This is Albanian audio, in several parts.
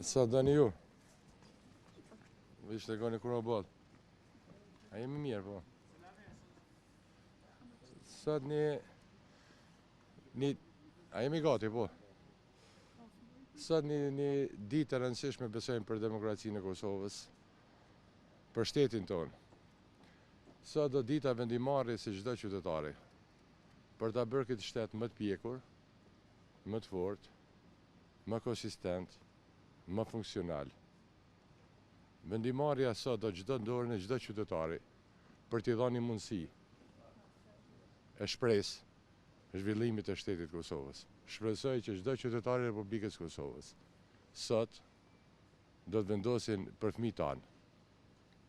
Sa dani ju? Vishë të goni kur më bëllë. A jemi mirë, po. Sot a jemi gati, po. Sot një ditë e rëndësishme besojmë për demokracinë e Kosovës, për shtetin tonë. Sot do dita vendimarrje si çdo qytetari, për ta bërë këtë shtet më të pjekur, më të fortë, më konsistent, më funksional. Vendimarrja sot do çdo dorën e çdo qytetari për t'i dhënë mundësi e shpresë e zhvillimit të shtetit Kosovës. Shpresoj që çdo qytetar i Republikës Kosovës sot do të vendosin për fëmijët tanë,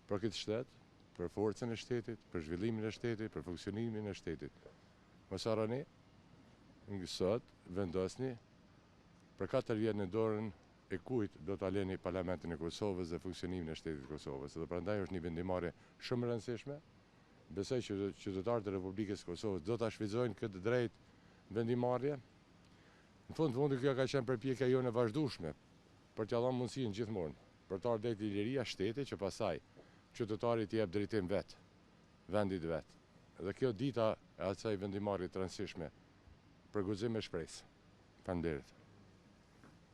për këtë shtet, për forcën e shtetit, për zhvillimin e shtetit, për funksionimin e shtetit. Mos harroni, sot vendosni për 4 vjet në dorën e kujt do ta lëni Parlamentin e Kosovës dhe funksionimin e shtetit të Kosovës. Dhe prandaj është një vendimarrje shumë e rëndësishme. Besoj që qytetarët e Republikës Kosovës do ta shfrytëzojnë këtë drejt vendimarrje. Në fund kjo ka qenë përpjekja jonë e vazhdueshme për t'ia dhënë mundësinë gjithmonë për të ardhur drejt liria shtetit, që pasaj qytetari t'i jep drejtim vet, vendit vet. Dhe kjo dita e asaj vendimarrje të rëndësishme për guxim me shpresë. Faleminderit.